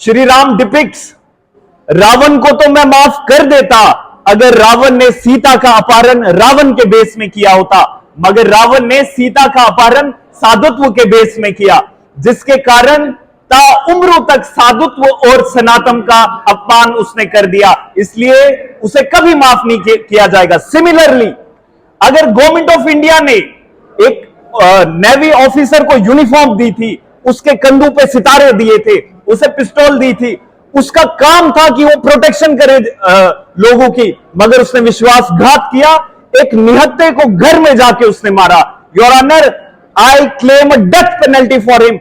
Shri Ram depicts, Ravan को तो मैं माफ कर देता अगर रावण ने सीता का अपहरण रावण के बेस में किया होता, मगर रावण ने सीता का अपहरण साधुत्व के बेस में किया, जिसके कारण ताउम्र तक साधुत्व और सनातन का अपमान उसने कर दिया, इसलिए उसे कभी माफ नहीं किया जाएगा। सिमिलरली, अगर गवर्नमेंट ऑफ इंडिया ने एक नेवी ऑफिसर को यूनिफॉर्म दी थी, उसके कंधों पे सितारे दिए थे, उसे पिस्तौल दी थी, उसका काम था कि वो प्रोटेक्शन करे लोगों की, मगर उसने विश्वासघात किया, एक निहत्थे को घर में जाके उसने मारा। Your honour, I claim a death penalty for him.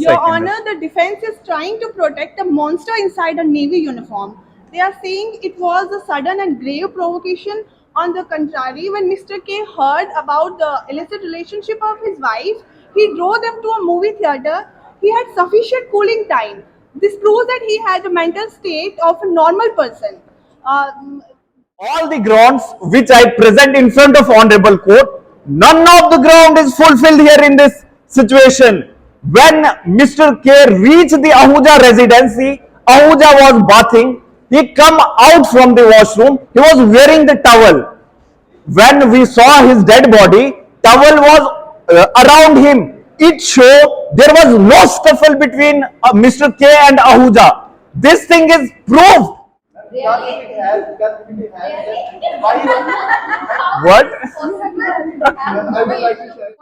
Your Honor, the defense is trying to protect a monster inside a navy uniform. They are saying it was a sudden and grave provocation. On the contrary, when Mr. K heard about the illicit relationship of his wife, he drove them to a movie theater. He had sufficient cooling time. This proves that he had a mental state of a normal person. All the grounds which I present in front of Honorable Court, none of the ground is fulfilled here in this situation. When Mr. K reached the Ahuja residency, Ahuja was bathing. He come out from the washroom. He was wearing the towel. When we saw his dead body, towel was around him. It showed there was no scuffle between Mr. K and Ahuja. This thing is proved. What?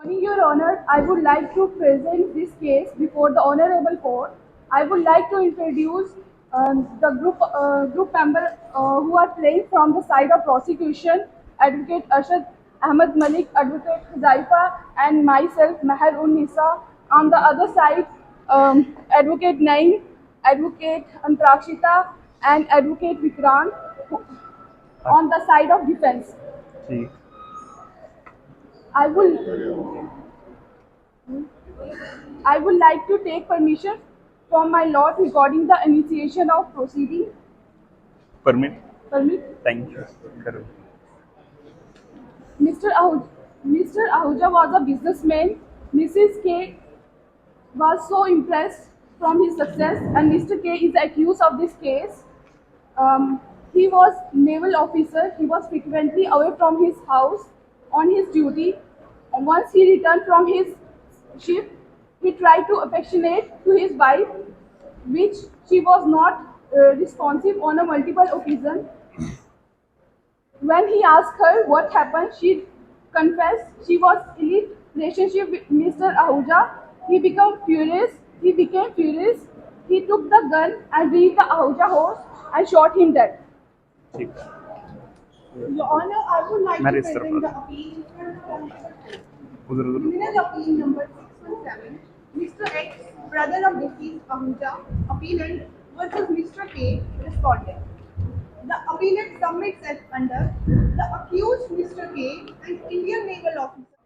Your Honor, I would like to present this case before the Honorable Court. I would like to introduce the group member who are playing from the side of prosecution, Advocate Arshad Ahmed Malik, Advocate Huzaifa, and myself, Meher Unnisa. On the other side, Advocate Naeem, Advocate Antrakshita, and Advocate Vikrant on the side of defense. I would like to take permission from my lord regarding the initiation of proceeding. Permit. Thank you. Mr. Ahuja was a businessman. Mrs. K was so impressed from his success, and Mr. K is accused of this case. He was naval officer. He was frequently away from his house on his duty. Once he returned from his ship, he tried to affectionate to his wife, which she was not responsive on a multiple occasion. When he asked her what happened, she confessed she was in a relationship with Mr. Ahuja. He became furious. He took the gun and reached the Ahuja horse and shot him dead. Your Honor, I would like to present the appeal. Criminal appeal number 617, Mr. X, brother of deceased Ahuja, appellant versus Mr. K, respondent. The appellant submits as under the accused Mr. K, an Indian naval officer.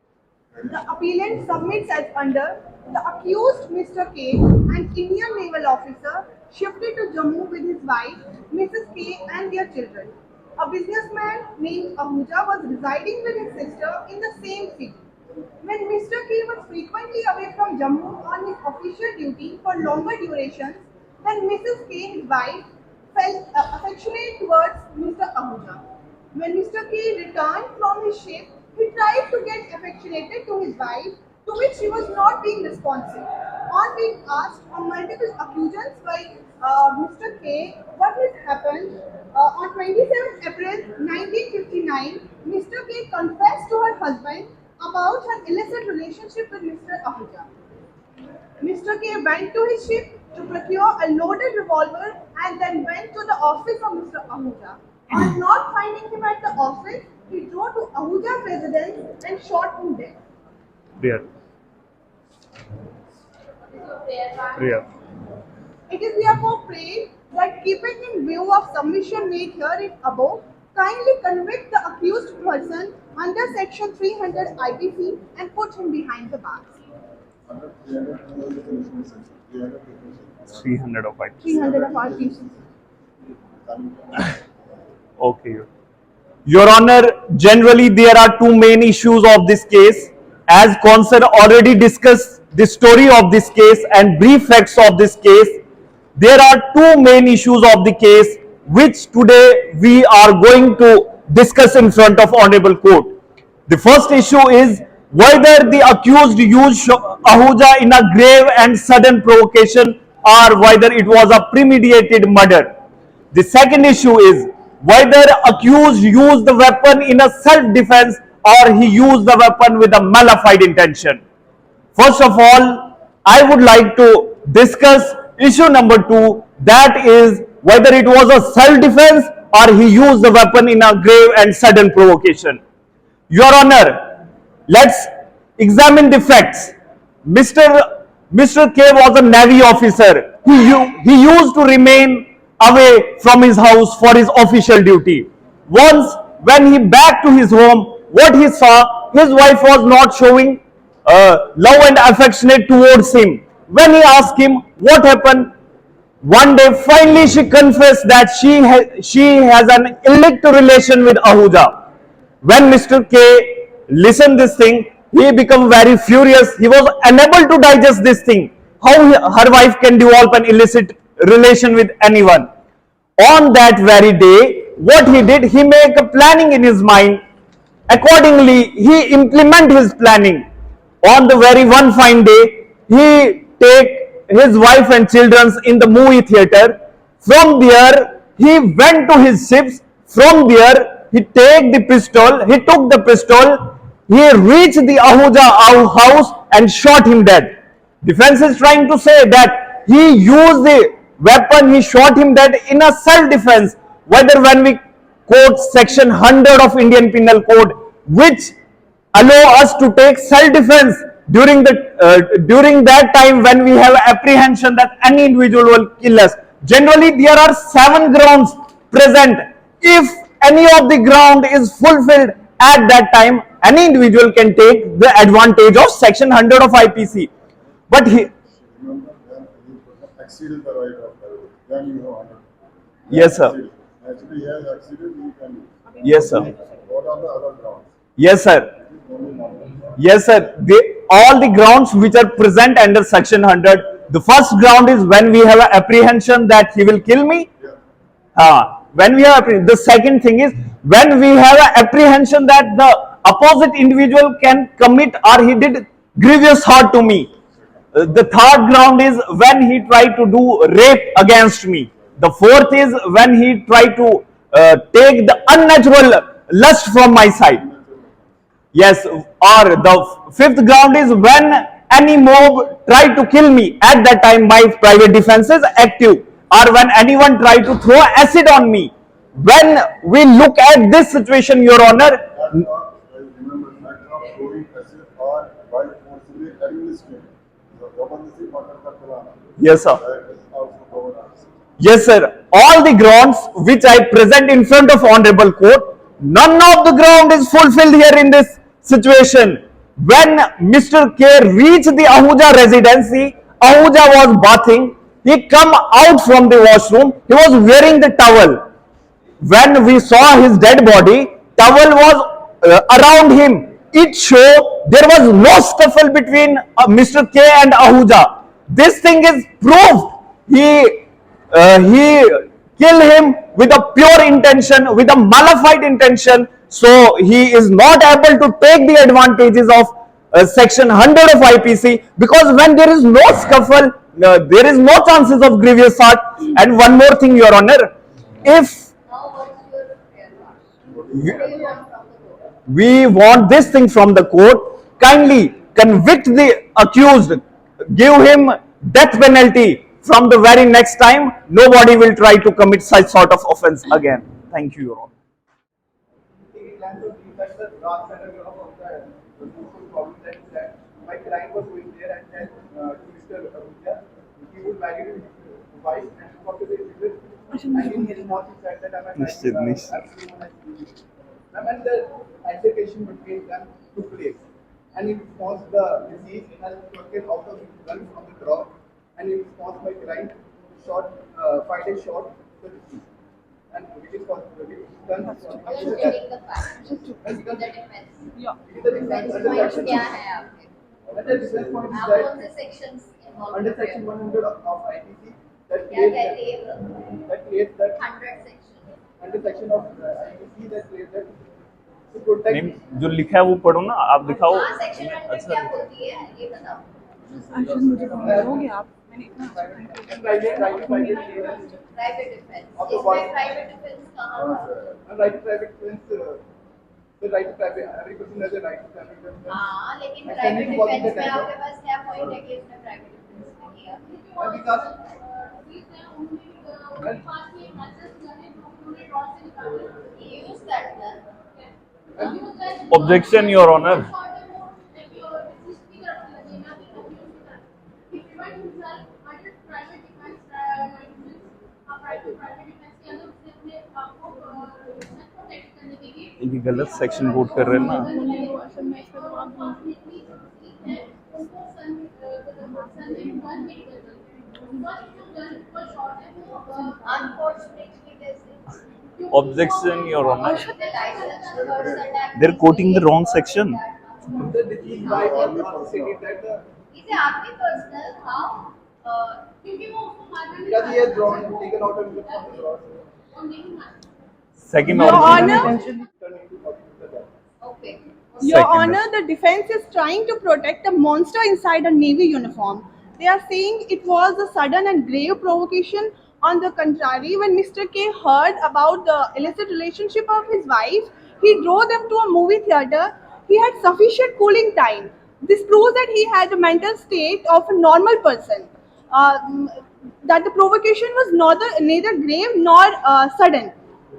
The appellant submits as under the accused Mr. K, an Indian naval officer, shifted to Jammu with his wife, Mrs. K, and their children. A businessman named Ahuja was residing with his sister in the same city. When Mr. K was frequently away from Jammu on his official duty for longer durations, then Mrs. K, his wife, felt affectionate towards Mr. Ahuja. When Mr. K returned from his ship, he tried to get affectionated to his wife, to which she was not being responsive. On being asked on multiple occasions by Mr. K what had happened, on 27th April 1959, Mr. K confessed to her husband about her illicit relationship with Mr. Ahuja. Mr. K went to his ship to procure a loaded revolver and then went to the office of Mr. Ahuja. On not finding him at the office, he drove to Ahuja's residence and shot him dead. It is therefore prayed that, keeping in view of submission made herein above, kindly convict the accused person under section 300 IPC and put him behind the bars. 300 of IPC. 300 of IPC. Okay. Your Honor, generally there are two main issues of this case. As Consul already discussed the story of this case and brief facts of this case, there are two main issues of the case which today we are going to discuss in front of Honorable Court. The first issue is whether the accused used Ahuja in a grave and sudden provocation or whether it was a premeditated murder. The second issue is whether accused used the weapon in a self-defense or he used the weapon with a malified intention. First of all, I would like to discuss issue number 2, that is whether it was a self-defense or he used the weapon in a grave and sudden provocation. Your Honor, let's examine the facts. Mr. K was a Navy officer. He used to remain away from his house for his official duty. Once, when he back to his home, what he saw, his wife was not showing love and affectionate towards him. When he asked him what happened, one day finally she confessed that she has an illicit relation with Ahuja. When Mr. K listened this thing, he became very furious. He was unable to digest this thing. How her wife can develop an illicit relation with anyone. On that very day, what he did, he made a planning in his mind. Accordingly, he implement his planning. On the very one fine day, he take his wife and children in the movie theater. From there, he went to his ships. From there, he took the pistol, he reached the Ahuja house and shot him dead. Defense is trying to say that he used the weapon, he shot him dead in a self-defense. Whether when we quote section 100 of Indian Penal Code, which allow us to take self-defense during that time when we have apprehension that any individual will kill us. Generally, there are 7 grounds present. If any of the ground is fulfilled at that time, any individual can take the advantage of section 100 of IPC. But he, Remember, then he exceeded the right of privacy. Then you have under. Yes, sir. Actually, he has exceeded, he can. Yes, sir. What are the other grounds? Yes, sir. Only one. Yes, sir. All the grounds which are present under section 100. The first ground is when we have an apprehension that he will kill me. When we have the second thing is when we have an apprehension that the opposite individual can commit or he did grievous hurt to me. The third ground is when he tried to do rape against me. The fourth is when he tried to take the unnatural lust from my side. Yes, or the fifth ground is when any mob tried to kill me. At that time, my private defense is active. Or when anyone tried to throw acid on me. When we look at this situation, Your Honor. Remember, act of throwing acid or by forcibly administering. The Jabardasti murder ka Qur'an. Yes, sir. That is also covered as. Yes, sir. All the grounds which I present in front of Honorable Court, none of the ground is fulfilled here in this situation. When Mr. K reached the Ahuja residency, Ahuja was bathing. He come out from the washroom. He was wearing the towel. When we saw his dead body, towel was around him. It showed there was no scuffle between Mr. K and Ahuja. This thing is proved. He killed him with a pure intention, with a malified intention. So he is not able to take the advantages of section 100 of IPC, because when there is no scuffle, there is no chances of grievous hurt. And one more thing, Your Honor, if we want this thing from the court, kindly convict the accused, give him death penalty. From the very next time, nobody will try to commit such sort of offense again. Thank you, Your Honor. My client was going there and said to Mr. Ahuja, he would marry his wife and after the visit, and in his response he said that I'm and the altercation between them took place. And in response, the deceased has taken out of his gun from the drawer, and in response, my client fired a shot to the deceased. And which is done Stating the fact. The defense. under क्या है आपके? the defense point is आप that कौन से sections involved under हैं? section 100 of IPC, that क्या कहते हैं that creates that 100 section. intersection of IBC that creates that to protect. नहीं, जो लिखा है वो पढ़ो ना, आप दिखाओ। हाँ, section 100 क्या होती है ये बताओ। आशीष मुझे कहोगे आप, मैंने इतना Private defense. इसमें private defense कहाँ था? Right to private defense, the right to private, every person has a right to private defense. हाँ, लेकिन And private standing for the defense में defender. आपके पास क्या point है कि इसने private defense में किया? And because Use that gun. Objection, Your Honor. ये गलत सेक्शन वोट कर रहे हैं ना। Unfortunately, this is Objection, Your Honor. the licensed first attack. They're quoting the wrong section. the disease by also stated that इसे आपकी personal how क्योंकि वो उसको मारने because he has drawn taken out a bullet from the drawer, Second Your objection. Honor, turned into the gun. Okay. Your Second. Honor, the defense is trying to protect a monster inside a navy uniform. They are saying it was a sudden and grave provocation. On the contrary, when Mr. K heard about the illicit relationship of his wife, he drove them to a movie theater. He had sufficient cooling time. This proves that he had a mental state of a normal person. That the provocation was neither grave nor sudden.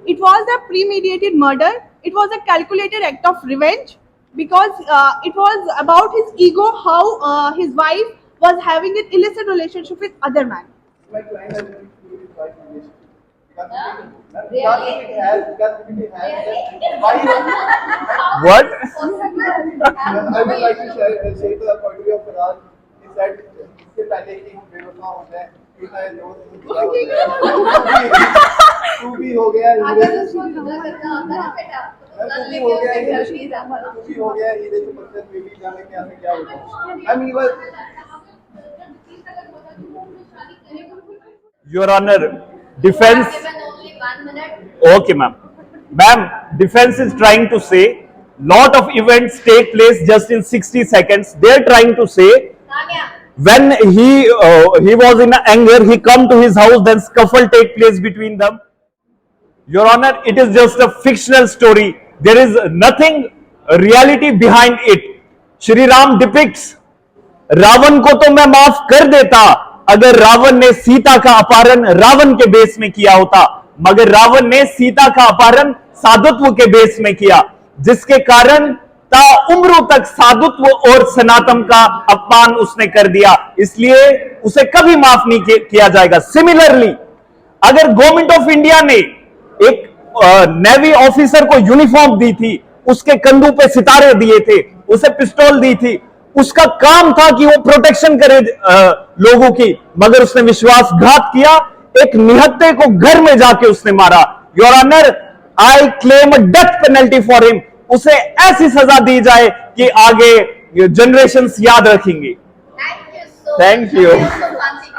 It was a premeditated murder. It was a calculated act of revenge because it was about his ego, how his wife was having an illicit relationship with other man. My client has been through his wife relationship. Really? Because it has that why What? I would like to share the point of view of Faraz is that इससे पहले कि बेवफा हो जाए इतना तू भी हो गया अगर उसको जुदा करना होता ना बेटा तो तू कल भी लेके हो गया उसे घर नहीं जाता तू भी हो गया हीरे के पत्ते में भी जाने के आने क्या होगा I mean he was Your Honor, defense. given only 1 minute. Okay, ma'am. Ma'am, defense is trying to say lot of events take place just in 60 seconds. They're trying to say कहाँ गया? when he was in anger, he come to his house, then scuffle take place between them. Your Honor, it is just a fictional story. There is nothing reality behind it. Shri Ram depicts Ravan को तो मैं माफ कर देता अगर रावण ने सीता का अपहरण रावण के बेस में किया होता, मगर रावण ने सीता का अपहरण साधुत्व के बेस में किया, जिसके कारण ता उम्रों तक साधुत्व और सनातन का अपमान उसने कर दिया, इसलिए उसे कभी माफ नहीं किया जाएगा। सिमिलरली अगर गवर्नमेंट ऑफ इंडिया ने एक नेवी ऑफिसर को यूनिफॉर्म दी थी, उसके कंधों पे सितारे दिए थे, उसे पिस्तौल दी थी, उसका काम था कि वो प्रोटेक्शन करे लोगों की, मगर उसने विश्वासघात किया, एक निहत्थे को घर में जाके उसने मारा। Your honour, I claim a death penalty for him. उसे ऐसी सजा दी जाए कि आगे जनरेशंस याद रखेंगे। Thank you so Thank much. you. Fancy